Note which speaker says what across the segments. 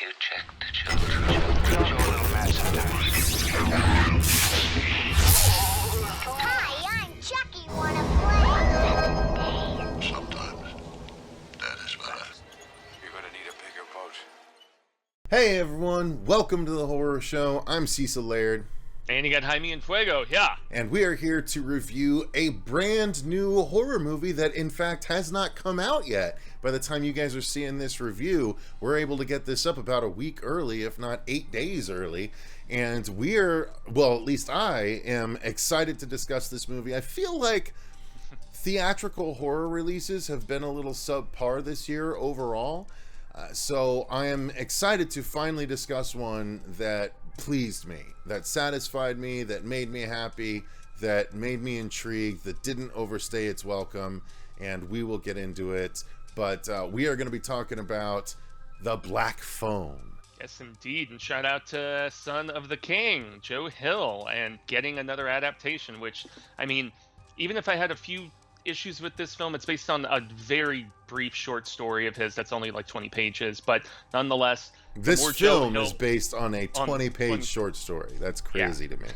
Speaker 1: you check the children? Show a little match sometimes.
Speaker 2: Hi, I'm Chucky. Wanna play?
Speaker 3: Sometimes. That is what
Speaker 1: You're gonna need a bigger boat.
Speaker 4: Hey everyone, welcome to the horror show. I'm Cecil Laird.
Speaker 5: And you got Jaime and Fuego, yeah.
Speaker 4: And we are here to review a brand new horror movie that in fact has not come out yet. By the time you guys are seeing this review, we're able to get this up about a week early, if not 8 days early. And we're, well, at least I am excited to discuss this movie. I feel like theatrical horror releases have been a little subpar this year overall. So I am excited to finally discuss one that pleased me, that satisfied me, that made me happy, that made me intrigued, that didn't overstay its welcome, and we will get into it. But we are going to be talking about The Black Phone.
Speaker 5: Yes, indeed. And shout out to Son of the King, Joe Hill, and getting another adaptation, which, I mean, even if I had a few issues with this film, it's based on a very brief short story of his that's only like 20 pages, but nonetheless,
Speaker 4: this film
Speaker 5: Hill,
Speaker 4: is based on a 20-page short story. That's crazy to me.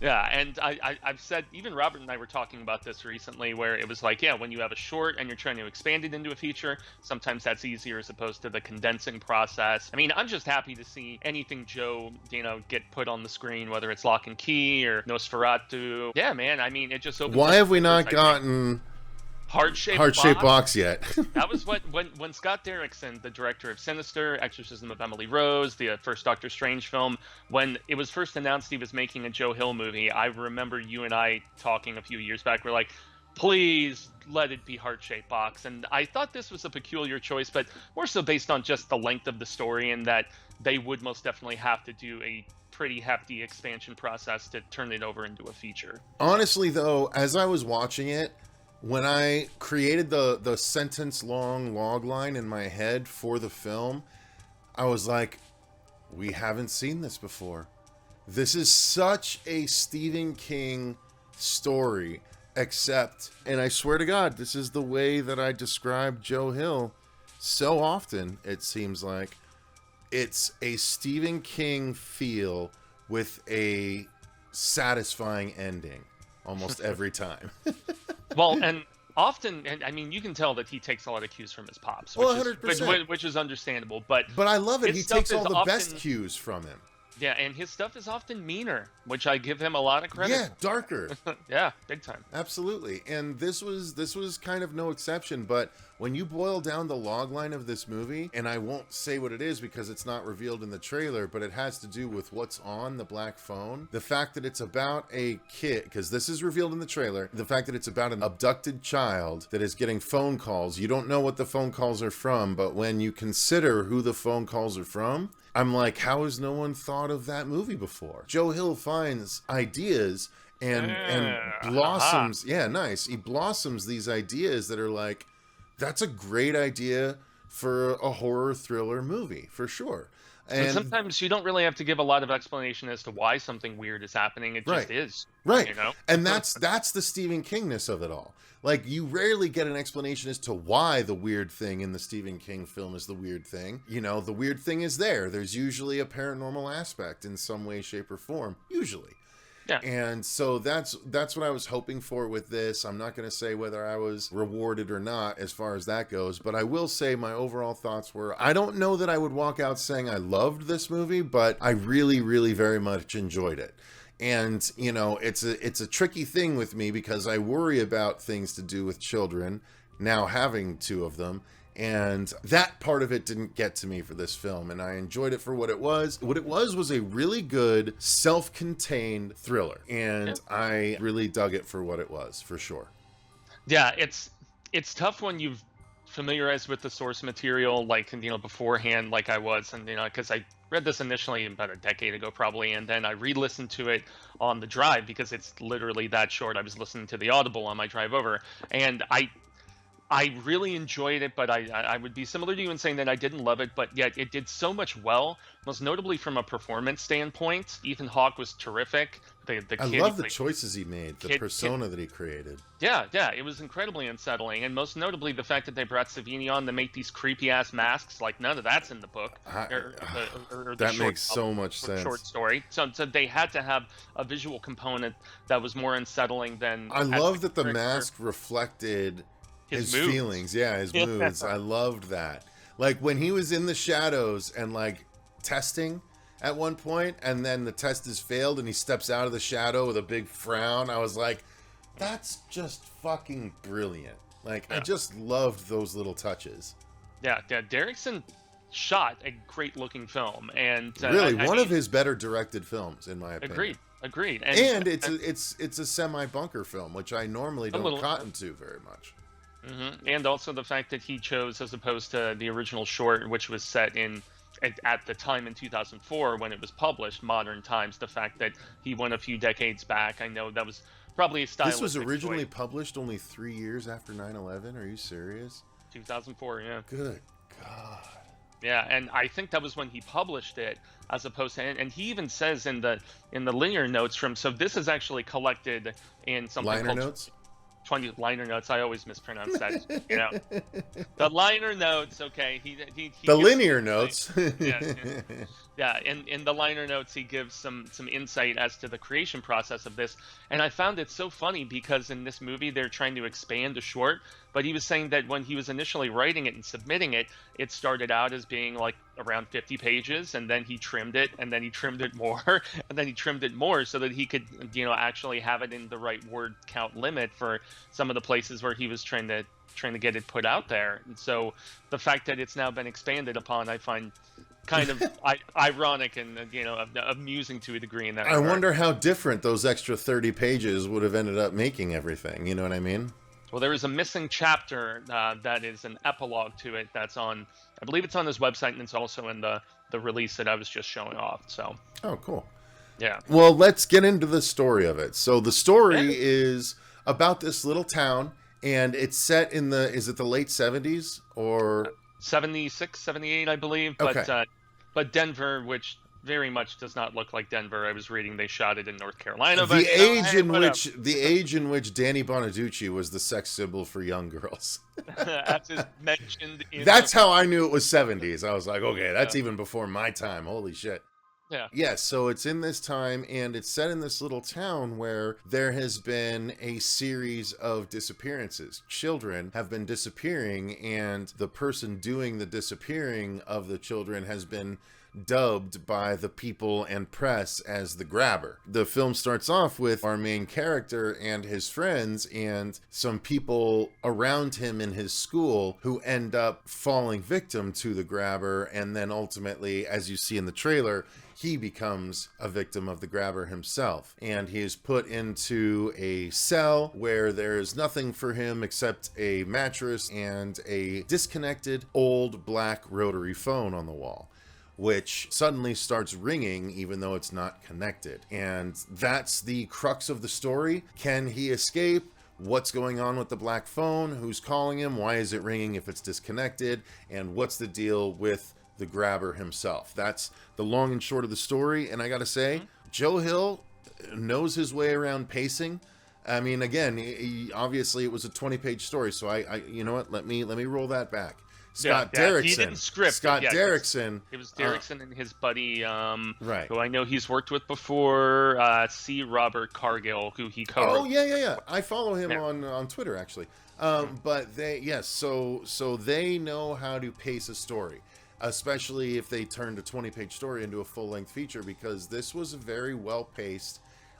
Speaker 5: Yeah, and I've said, even Robert and I were talking about this recently, where it was like, yeah, when you have a short and you're trying to expand it into a feature, sometimes that's easier as opposed to the condensing process. I mean, I'm just happy to see anything Joe, get put on the screen, whether it's Lock and Key or Nosferatu. Yeah, man, I mean, it just opens.
Speaker 4: Why have we not gotten
Speaker 5: Heart-shaped
Speaker 4: box yet?
Speaker 5: That was what when Scott Derrickson, the director of Sinister, Exorcism of Emily Rose, the first Doctor Strange film, when it was first announced he was making a Joe Hill movie, I remember you and I talking a few years back. We're like, please let it be Heart-shaped box. And I thought this was a peculiar choice, but more so based on just the length of the story and that they would most definitely have to do a pretty hefty expansion process to turn it over into a feature.
Speaker 4: Honestly, though, as I was watching it, when I created the sentence-long log line in my head for the film, I was like, we haven't seen this before. This is such a Stephen King story, except, and I swear to God, this is the way that I describe Joe Hill so often, it seems like. It's a Stephen King feel with a satisfying ending almost every time.
Speaker 5: Well, and often, and I mean, you can tell that he takes a lot of cues from his pops, which,
Speaker 4: 100%.
Speaker 5: which is understandable. But
Speaker 4: I love it. He takes all the
Speaker 5: often,
Speaker 4: best cues from him.
Speaker 5: Yeah, and his stuff is often meaner, which I give him a lot of credit.
Speaker 4: Yeah, darker.
Speaker 5: Yeah, big time.
Speaker 4: Absolutely. And this was kind of no exception, but when you boil down the log line of this movie, and I won't say what it is because it's not revealed in the trailer, but it has to do with what's on the black phone. The fact that it's about a kid, because this is revealed in the trailer, the fact that it's about an abducted child that is getting phone calls. You don't know what the phone calls are from, but when you consider who the phone calls are from, I'm like, how has no one thought of that movie before? Joe Hill finds ideas and blossoms. Yeah, nice. He blossoms these ideas that are like, that's a great idea for a horror thriller movie, for sure.
Speaker 5: And sometimes you don't really have to give a lot of explanation as to why something weird is happening. It just is.
Speaker 4: Right.
Speaker 5: You know?
Speaker 4: And that's the Stephen Kingness of it all. Like, you rarely get an explanation as to why the weird thing in the Stephen King film is the weird thing. The weird thing is there. There's usually a paranormal aspect in some way, shape, or form. Usually. Yeah. And so that's what I was hoping for with this. I'm not going to say whether I was rewarded or not as far as that goes, but I will say my overall thoughts were, I don't know that I would walk out saying I loved this movie, but I really, really very much enjoyed it. And, it's a tricky thing with me because I worry about things to do with children, now having two of them. And that part of it didn't get to me for this film, and I enjoyed it for what it was. What it was a really good self-contained thriller, and I really dug it for what it was, for sure.
Speaker 5: Yeah, it's tough when you've familiarized with the source material, like, beforehand, like I was, and because I read this initially about a decade ago probably, and then I re-listened to it on the drive because it's literally that short. I was listening to the Audible on my drive over, and I really enjoyed it, but I would be similar to you in saying that I didn't love it, but yet it did so much well, most notably from a performance standpoint. Ethan Hawke was terrific. The
Speaker 4: I
Speaker 5: kid,
Speaker 4: love the choices he made, the
Speaker 5: kid,
Speaker 4: persona that he created.
Speaker 5: yeah, it was incredibly unsettling, and most notably the fact that they brought Savini on to make these creepy ass masks. Like none of that's in the book, or the
Speaker 4: That
Speaker 5: short
Speaker 4: makes so much sense.
Speaker 5: short story. So they had to have a visual component that was more unsettling than.
Speaker 4: I
Speaker 5: as
Speaker 4: love that the
Speaker 5: character.
Speaker 4: mask reflected his
Speaker 5: moods.
Speaker 4: feelings. Yeah, his
Speaker 5: Yeah.
Speaker 4: moods. I loved that. Like when he was in the shadows and like testing at one point, and then the test is failed and he steps out of the shadow with a big frown. I was like, that's just fucking brilliant. Like I just loved those little touches.
Speaker 5: Yeah, Derrickson shot a great looking film, and
Speaker 4: Really, one of his better directed films, in my opinion.
Speaker 5: Agreed.
Speaker 4: And it's a semi bunker film, which I normally don't cotton to very much.
Speaker 5: And also the fact that he chose, as opposed to the original short, which was set in at the time in 2004 when it was published, modern times. The fact that he went a few decades back, I know that was probably a stylistic
Speaker 4: This was originally
Speaker 5: choice.
Speaker 4: published only 3 years after 9/11. Are you serious?
Speaker 5: 2004, yeah.
Speaker 4: Good God.
Speaker 5: Yeah, and I think that was when he published it, as opposed to, and he even says in the linear notes from. So this is actually collected in something
Speaker 4: Liner
Speaker 5: called
Speaker 4: notes?
Speaker 5: 20 liner notes. I always mispronounce that. The liner notes. Okay, he
Speaker 4: The
Speaker 5: gives
Speaker 4: linear
Speaker 5: some
Speaker 4: notes.
Speaker 5: insight. Yeah. In the liner notes, he gives some insight as to the creation process of this, and I found it so funny because in this movie they're trying to expand a short, but he was saying that when he was initially writing it and submitting it, it started out as being like around 50 pages, and then he trimmed it, and then he trimmed it more, and then he trimmed it more so that he could, actually have it in the right word count limit for some of the places where he was trying to get it put out there. And so the fact that it's now been expanded upon, I find kind of ironic and amusing to a degree in that
Speaker 4: I
Speaker 5: regard.
Speaker 4: wonder how different those extra 30 pages would have ended up making everything. You know what I mean?
Speaker 5: Well, there is a missing chapter that is an epilogue to it that's on, I believe it's on his website, and it's also in the release that I was just showing off. So,
Speaker 4: Oh, cool.
Speaker 5: yeah.
Speaker 4: Well, let's get into the story of it. So the story is about this little town, and it's set in is it the late 70s or
Speaker 5: 76, 78, I believe.
Speaker 4: Okay.
Speaker 5: But Denver, which very much does not look like Denver. I was reading they shot it in North Carolina.
Speaker 4: the age in which Danny Bonaducci was the sex symbol for young girls.
Speaker 5: as is mentioned in
Speaker 4: That's how I knew it was 70s. I was like, okay, that's even before my time. Holy shit.
Speaker 5: Yeah.
Speaker 4: Yes, so it's in this time, and it's set in this little town where there has been a series of disappearances. Children have been disappearing, and the person doing the disappearing of the children has been dubbed by the people and press as the grabber. The film starts off with our main character and his friends and some people around him in his school who end up falling victim to the grabber, and then ultimately, as you see in the trailer, he becomes a victim of the grabber himself, and he is put into a cell where there is nothing for him except a mattress and a disconnected old black rotary phone on the wall, which suddenly starts ringing even though it's not connected. And that's the crux of the story. Can he escape? What's going on with the black phone? Who's calling him? Why is it ringing if it's disconnected? And what's the deal with the grabber himself? That's the long and short of the story. And I gotta say, Joe Hill knows his way around pacing. I mean, again, obviously it was a 20-page story, so I you know what? Let me roll that back. Scott Derrickson.
Speaker 5: He didn't script
Speaker 4: Scott
Speaker 5: it. Yeah,
Speaker 4: Derrickson.
Speaker 5: It was Derrickson and his buddy,
Speaker 4: Right.
Speaker 5: who I know he's worked with before, C. Robert Cargill, who he co-wrote.
Speaker 4: Oh yeah. I follow him on Twitter actually. But so they know how to pace a story, especially if they turned a 20-page story into a full-length feature, because this was very well paced.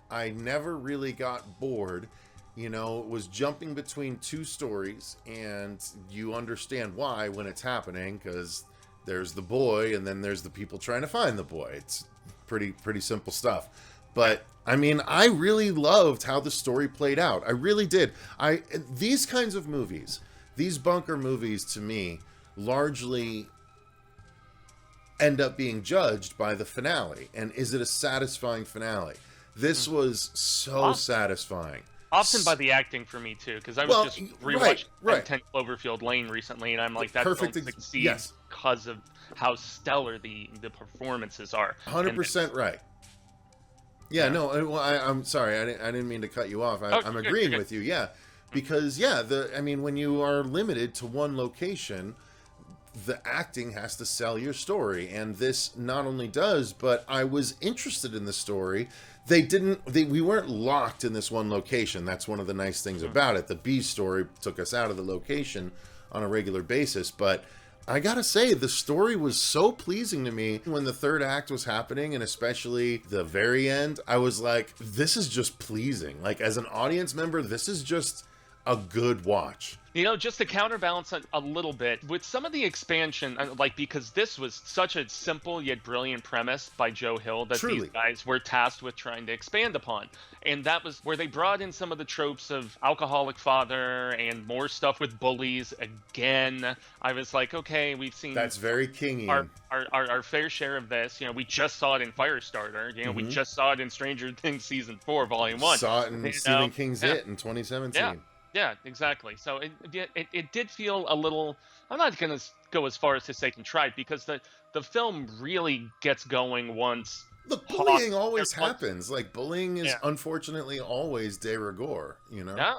Speaker 4: I never really got bored. You know, it was jumping between two stories, and you understand why when it's happening, because there's the boy and then there's the people trying to find the boy. It's pretty simple stuff. But I mean, I really loved how the story played out. I really did. These kinds of movies, these bunker movies, to me, largely end up being judged by the finale. And is it a satisfying finale? This was so satisfying.
Speaker 5: Often by the acting for me too, because I was
Speaker 4: Well,
Speaker 5: just
Speaker 4: right,
Speaker 5: rewatching
Speaker 4: right.
Speaker 5: 10 Cloverfield Lane recently, and I'm like, that
Speaker 4: Perfect
Speaker 5: film
Speaker 4: ex-
Speaker 5: succeeds
Speaker 4: yes.
Speaker 5: because of how stellar the performances are.
Speaker 4: 100% right. Yeah,
Speaker 5: Yeah.
Speaker 4: no, well, I'm sorry, I didn't mean to cut you off.
Speaker 5: Oh,
Speaker 4: I'm
Speaker 5: you're
Speaker 4: agreeing
Speaker 5: good.
Speaker 4: with you, yeah. Because, yeah, I mean, when you are limited to one location, the acting has to sell your story, and this not only does, but I was interested in the story. We weren't locked in this one location. That's one of the nice things about it. The B story took us out of the location on a regular basis, but I gotta say, the story was so pleasing to me when the third act was happening, and especially the very end. I was like, this is just pleasing. Like, as an audience member, this is just a good watch.
Speaker 5: You know, just to counterbalance a little bit with some of the expansion, like, because this was such a simple yet brilliant premise by Joe Hill that
Speaker 4: Truly.
Speaker 5: these guys were tasked with trying to expand upon. And that was where they brought in some of the tropes of alcoholic father and more stuff with bullies. Again, I was like, okay, we've seen
Speaker 4: That's very Kingian.
Speaker 5: our fair share of this. You know, we just saw it in Firestarter. You know, we just saw it in Stranger Things season 4, volume 1.
Speaker 4: Saw it in Stephen King's
Speaker 5: Yeah.
Speaker 4: It in 2017.
Speaker 5: Yeah. Yeah, exactly. So it did feel a little. I'm not going to go as far as to say contrived, because the film really gets going once.
Speaker 4: Look, bullying
Speaker 5: Hawk-
Speaker 4: always happens. Like, bullying is
Speaker 5: Yeah.
Speaker 4: unfortunately always de rigueur, you know?
Speaker 5: Yeah,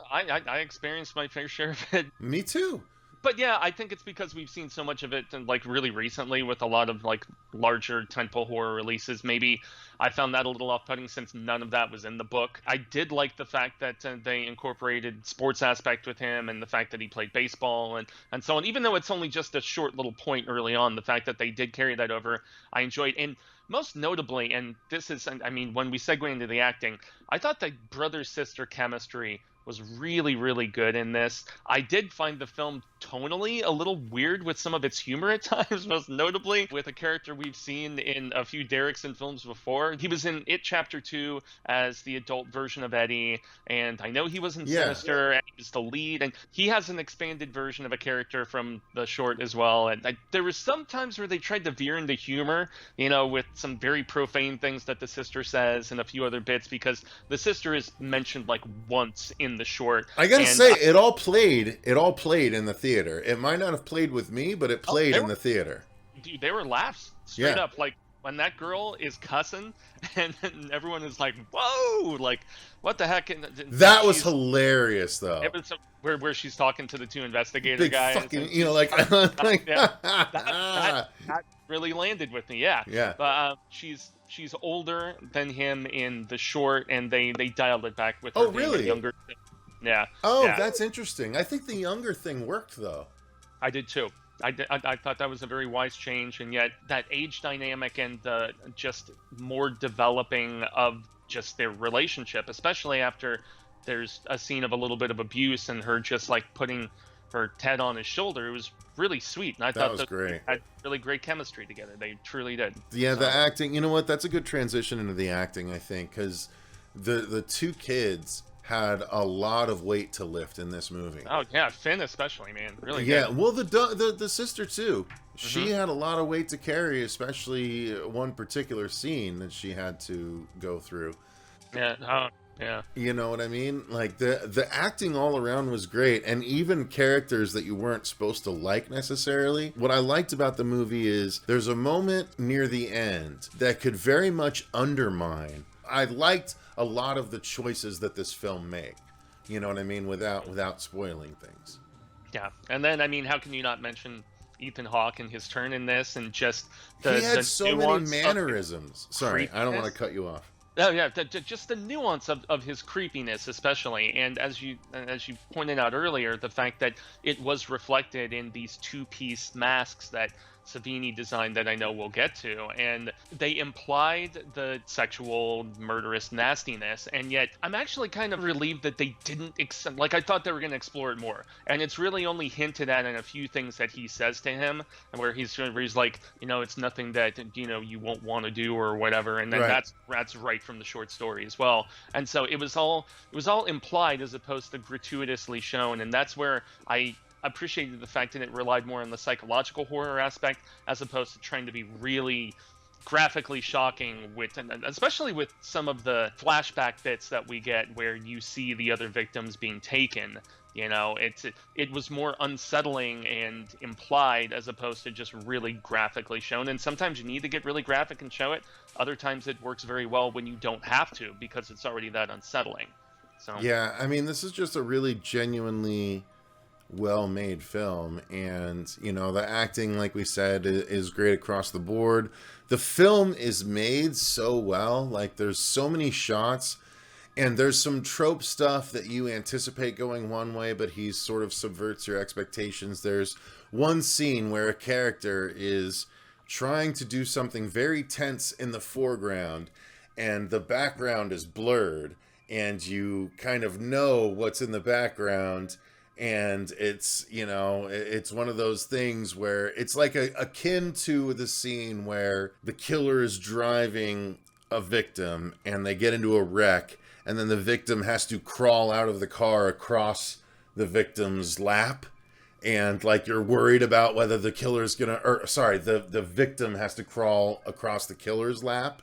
Speaker 5: I experienced my fair share of it.
Speaker 4: Me too.
Speaker 5: But yeah, I think it's because we've seen so much of it, like, really recently with a lot of, like, larger tentpole horror releases. Maybe I found that a little off-putting since none of that was in the book. I did like the fact that they incorporated sports aspect with him, and the fact that he played baseball and so on. Even though it's only just a short little point early on, the fact that they did carry that over, I enjoyed. And most notably, and this is, I mean, when we segue into the acting, I thought the brother-sister chemistry was really, really good in this. I did find the film tonally a little weird with some of its humor at times, most notably with a character we've seen in a few Derrickson films before. He was in It Chapter 2 as the adult version of Eddie, and I know he was in Sinister, and he was the lead, and he has an expanded version of a character from the short as well. And there was some times where they tried to veer into humor, you know, with some very profane things that the sister says and a few other bits, because the sister is mentioned like once in the short.
Speaker 4: I gotta say, it all played in the theater. It might not have played with me, but it played in the theater.
Speaker 5: Dude, they were laughs straight up. Like, when that girl is cussing and everyone is like, whoa, like, what the heck? And
Speaker 4: that was hilarious, though.
Speaker 5: It was where she's talking to the two investigator
Speaker 4: Big
Speaker 5: guys.
Speaker 4: Fucking, you know, like,
Speaker 5: that really landed with me.
Speaker 4: Yeah.
Speaker 5: But she's older than him in the short, and they dialed it back with her being
Speaker 4: really?
Speaker 5: younger. Yeah.
Speaker 4: Oh,
Speaker 5: yeah.
Speaker 4: that's interesting. I think the younger thing worked, though.
Speaker 5: I did too. I thought that was a very wise change, and yet that age dynamic and the just more developing of just their relationship, especially after there's a scene of a little bit of abuse and her just like putting her head on his shoulder. It was really sweet, and I thought
Speaker 4: was
Speaker 5: that
Speaker 4: great.
Speaker 5: they had really great chemistry together. They truly did.
Speaker 4: Yeah, the acting. You know what? That's a good transition into the acting, I think, because the two kids had a lot of weight to lift in this movie.
Speaker 5: Oh yeah, Finn especially, man, really.
Speaker 4: Yeah,
Speaker 5: good.
Speaker 4: well, the sister too. She had a lot of weight to carry, especially one particular scene that she had to go through.
Speaker 5: Yeah. Yeah.
Speaker 4: You know what I mean? Like, the acting all around was great, and even characters that you weren't supposed to like necessarily. What I liked about the movie is there's a moment near the end that could very much undermine. I liked a lot of the choices that this film made. You know what I mean? Without spoiling things.
Speaker 5: Yeah, and then, I mean, how can you not mention Ethan Hawke and his turn in this, and just
Speaker 4: He had so many mannerisms. Sorry, I don't want to
Speaker 5: creepiness.
Speaker 4: cut you off.
Speaker 5: Oh yeah, just the nuance of his creepiness, especially, and as you pointed out earlier, the fact that it was reflected in these two-piece masks that Savini designed that I know we'll get to, and they implied the sexual murderous nastiness, and yet I'm actually kind of relieved that they didn't like, I thought they were going to explore it more, and it's really only hinted at in a few things that he says to him, where he's like, you know, it's nothing that, you know, you won't want to do or whatever, and then that's right from the short story as well. And so it was all implied as opposed to gratuitously shown, and that's where I appreciated the fact that it relied more on the psychological horror aspect as opposed to trying to be really graphically shocking with, and especially with some of the flashback bits that we get where you see the other victims being taken. You know, it was more unsettling and implied as opposed to just really graphically shown. And sometimes you need to get really graphic and show it. Other times it works very well when you don't have to, because it's already that unsettling. So
Speaker 4: yeah, I mean, this is just a really genuinely well-made film, and you know, the acting, like we said, is great across the board. The film is made so well. Like, there's so many shots. And there's some trope stuff that you anticipate going one way, but he sort of subverts your expectations. There's one scene where a character is trying to do something very tense in the foreground, and the background is blurred, and you kind of know what's in the background, and it's, you know, it's one of those things where it's like akin to the scene where the killer is driving a victim, and they get into a wreck, and then the victim has to crawl out of the car across the victim's lap. And like, you're worried about whether the killer's gonna, or sorry, the victim has to crawl across the killer's lap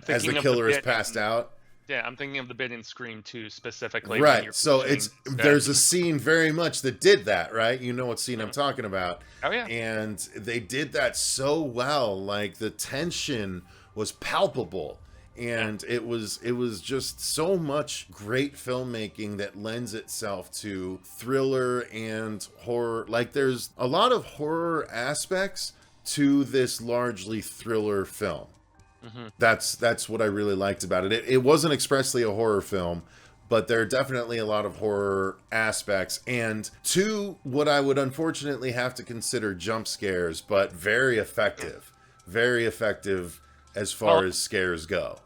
Speaker 4: as the killer is passed out.
Speaker 5: Yeah, I'm thinking of the bit in Scream 2 specifically.
Speaker 4: Right. So there's a scene very much that did that, right? You know what scene I'm talking about.
Speaker 5: Oh yeah.
Speaker 4: And they did that so well. Like, the tension was palpable. And it was just so much great filmmaking that lends itself to thriller and horror. Like, there's a lot of horror aspects to this largely thriller film. Mm-hmm. That's what I really liked about it. It wasn't expressly a horror film, but there are definitely a lot of horror aspects, and to what I would unfortunately have to consider jump scares, but very effective as far as scares go.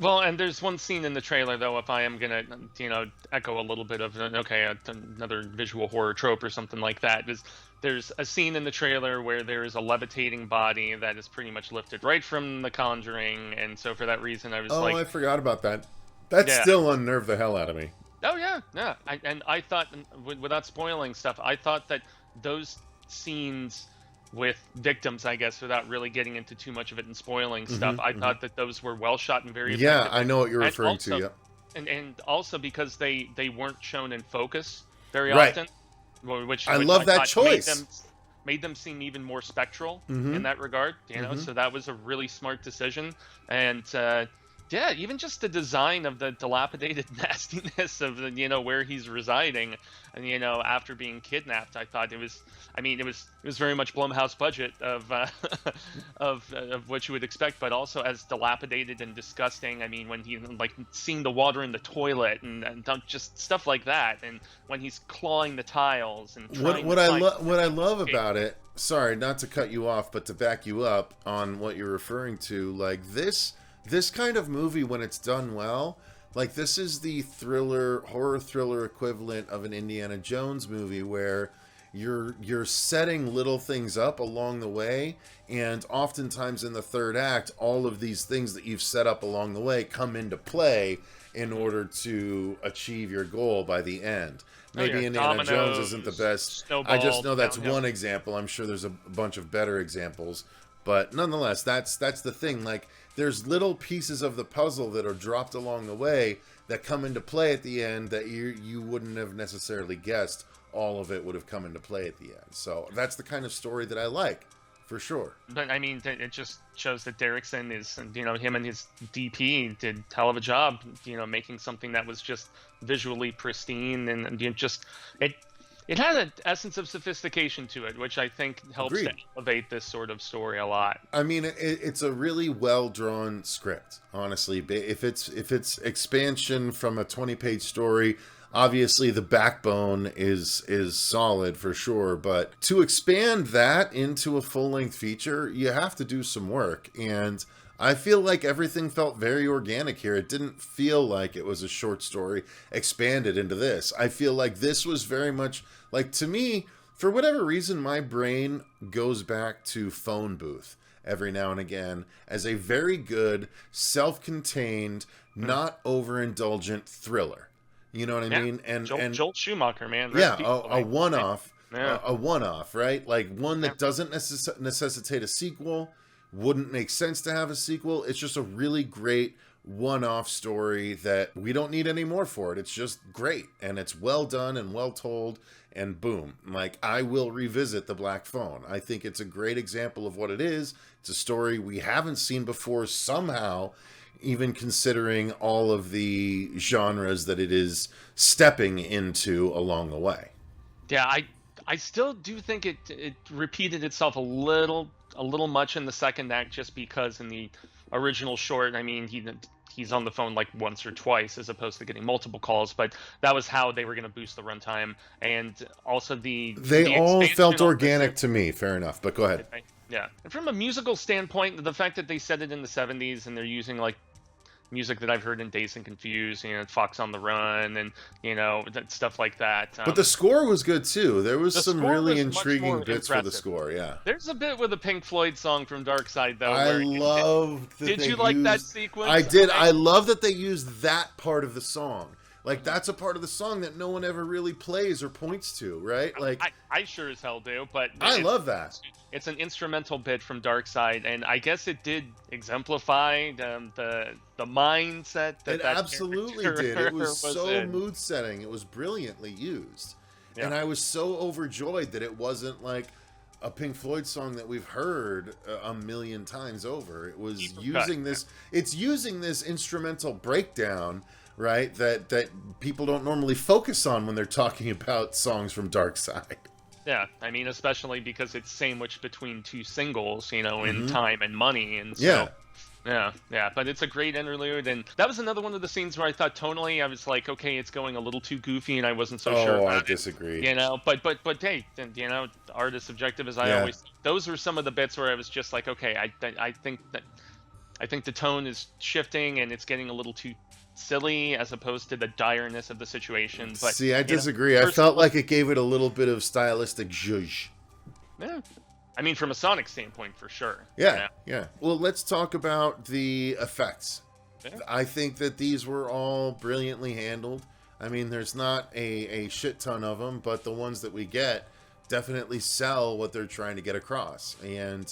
Speaker 5: Well, and there's one scene in the trailer, though, if I am going to, you know, echo a little bit of, another visual horror trope or something like that, is there's a scene in the trailer where there is a levitating body that is pretty much lifted right from The Conjuring, and so for that reason I was like... Oh,
Speaker 4: I forgot about that. That still unnerved the hell out of me.
Speaker 5: Oh, yeah. I thought, without spoiling stuff, I thought that those scenes with victims, I guess, without really getting into too much of it and spoiling stuff, I thought that those were well shot and very effective.
Speaker 4: Yeah, I know what you're referring to, yeah.
Speaker 5: And also because they weren't shown in focus very often, which
Speaker 4: I love that choice.
Speaker 5: Made them seem even more spectral in that regard, you know, so that was a really smart decision. And yeah, even just the design of the dilapidated nastiness of the, you know, where he's residing, and you know, after being kidnapped, I thought it was very much Blumhouse budget of of what you would expect, but also as dilapidated and disgusting. I mean, when he, like, seeing the water in the toilet and just stuff like that, and when he's clawing the tiles and
Speaker 4: what I love about it. Sorry, not to cut you off, but to back you up on what you're referring to, like this kind of movie, when it's done well, like, this is the horror thriller equivalent of an Indiana Jones movie, where you're setting little things up along the way, and oftentimes in the third act, all of these things that you've set up along the way come into play in order to achieve your goal by the end. Maybe Indiana Jones isn't the best. I just know that's one example. I'm sure there's a bunch of better examples. But nonetheless, that's the thing. Like, there's little pieces of the puzzle that are dropped along the way that come into play at the end that you wouldn't have necessarily guessed all of it would have come into play at the end. So that's the kind of story that I like, for sure.
Speaker 5: But I mean, it just shows that Derrickson is, you know, him and his DP did a hell of a job, you know, making something that was just visually pristine, and you know, just it had an essence of sophistication to it, which I think helps to elevate this sort of story a lot.
Speaker 4: I mean, it's a really well-drawn script, honestly. If it's expansion from a 20-page story, obviously the backbone is solid for sure. But to expand that into a full-length feature, you have to do some work. And I feel like everything felt very organic here. It didn't feel like it was a short story expanded into this. I feel like this was very much, like, to me, for whatever reason, my brain goes back to Phone Booth every now and again as a very good, self-contained, not overindulgent thriller. You know what I mean? And
Speaker 5: Joel Schumacher, man.
Speaker 4: A one-off. Yeah. A one-off, right? Like, one that doesn't necessitate a sequel, wouldn't make sense to have a sequel. It's just a really great one-off story that we don't need any more for it. It's just great, and it's well done and well told, and boom. Like, I will revisit The Black Phone. I think it's a great example of what it is. It's a story we haven't seen before somehow, even considering all of the genres that it is stepping into along the way.
Speaker 5: Yeah, I still do think it repeated itself a little much in the second act, just because in the original short, I mean, he's on the phone like once or twice as opposed to getting multiple calls, but that was how they were going to boost the runtime. And also
Speaker 4: they
Speaker 5: the
Speaker 4: all
Speaker 5: expansion
Speaker 4: felt
Speaker 5: of
Speaker 4: organic to me. Fair enough, but go ahead.
Speaker 5: Yeah, and from a musical standpoint, the fact that they set it in the 70s and they're using like music that I've heard in Dazed and Confused, Fox on the Run, and stuff like that.
Speaker 4: But the score was good too. There was some really
Speaker 5: was much
Speaker 4: intriguing
Speaker 5: more
Speaker 4: bits for the
Speaker 5: impressive.
Speaker 4: score. Yeah,
Speaker 5: There's a bit with a Pink Floyd song from Dark Side though.
Speaker 4: I
Speaker 5: where
Speaker 4: loved.
Speaker 5: Did you like that sequence?
Speaker 4: I did. I love that they used that part of the song. Like, that's a part of the song that no one ever really plays or points to, right? Like,
Speaker 5: I sure as hell do, but
Speaker 4: I love that.
Speaker 5: It's an instrumental bit from Dark Side, and I guess it did exemplify the mindset that
Speaker 4: It
Speaker 5: that
Speaker 4: absolutely
Speaker 5: character
Speaker 4: did. It was so
Speaker 5: in.
Speaker 4: mood setting. It was brilliantly used.
Speaker 5: Yeah.
Speaker 4: And I was so overjoyed that it wasn't like a Pink Floyd song that we've heard a million times over. It was using this. It's using this instrumental breakdown, right? That people don't normally focus on when they're talking about songs from Dark Side.
Speaker 5: Yeah, I mean, especially because it's sandwiched between two singles, in Time and Money, and so. Yeah, but it's a great interlude, and that was another one of the scenes where I thought tonally, I was like, okay, it's going a little too goofy, and I wasn't so sure.
Speaker 4: I disagree.
Speaker 5: But hey, art is subjective, as I always. Those were some of the bits where I was just like, okay, I think the tone is shifting, and it's getting a little too silly as opposed to the direness of the situation. But
Speaker 4: see, I disagree. I felt like it gave it a little bit of stylistic zhuzh.
Speaker 5: Yeah. I mean, from a sonic standpoint, for sure.
Speaker 4: Yeah. Well, let's talk about the effects.
Speaker 5: Yeah.
Speaker 4: I think that these were all brilliantly handled. I mean, there's not a shit ton of them, but the ones that we get definitely sell what they're trying to get across. And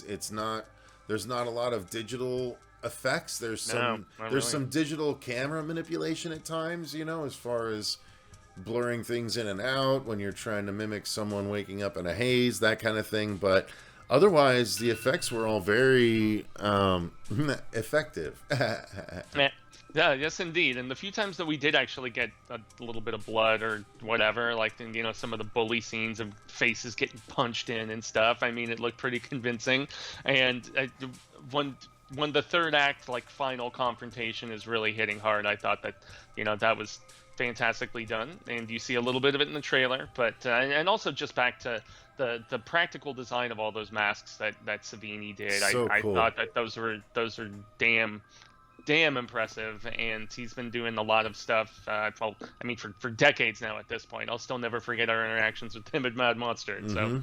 Speaker 4: there's not a lot of digital effects. There's some digital camera manipulation at times, as far as blurring things in and out when you're trying to mimic someone waking up in a haze, that kind of thing. But otherwise, the effects were all very effective.
Speaker 5: Yeah, yes, indeed. And the few times that we did actually get a little bit of blood or whatever, like some of the bully scenes of faces getting punched in and stuff, I mean, it looked pretty convincing. And when the third act, like, final confrontation is really hitting hard, I thought that that was fantastically done, and you see a little bit of it in the trailer. But and also just back to the practical design of all those masks that Savini did.
Speaker 4: So
Speaker 5: I
Speaker 4: cool.
Speaker 5: thought that those are damn impressive, and he's been doing a lot of stuff. For decades now at this point. I'll still never forget our interactions with him at Mad Monster. So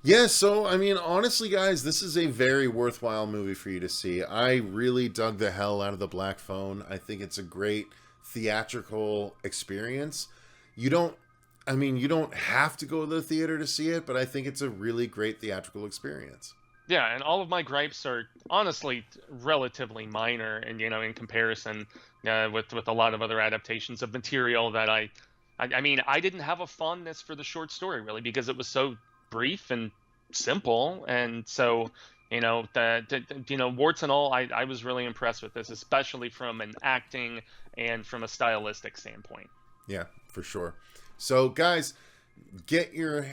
Speaker 4: Yeah, so, I mean, honestly, guys, this is a very worthwhile movie for you to see. I really dug the hell out of The Black Phone. I think it's a great theatrical experience. You don't have to go to the theater to see it, but I think it's a really great theatrical experience.
Speaker 5: Yeah, and all of my gripes are honestly relatively minor, and in comparison with a lot of other adaptations of material that I mean, I didn't have a fondness for the short story really because it was so brief and simple, and so warts and all, I was really impressed with this, especially from an acting and from a stylistic standpoint.
Speaker 4: Yeah, for sure. So, guys, get your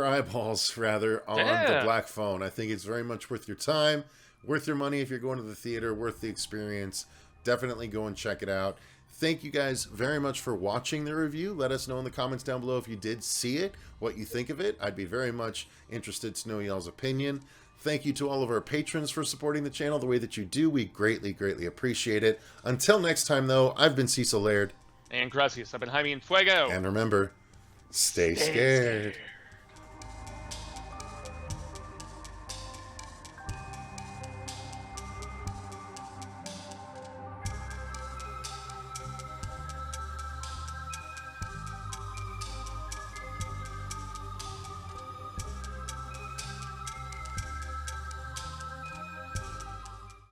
Speaker 4: eyeballs rather on The Black Phone. I think it's very much worth your time, worth your money if you're going to the theater, worth the experience. Definitely go and check it out. Thank you guys very much for watching the review. Let us know in the comments down below if you did see it, what you think of it. I'd be very much interested to know y'all's opinion. Thank you to all of our patrons for supporting the channel the way that you do. We greatly, greatly appreciate it. Until next time, though, I've been Cecil Laird.
Speaker 5: And gracias. I've been Jaime and Fuego.
Speaker 4: And remember, stay scared.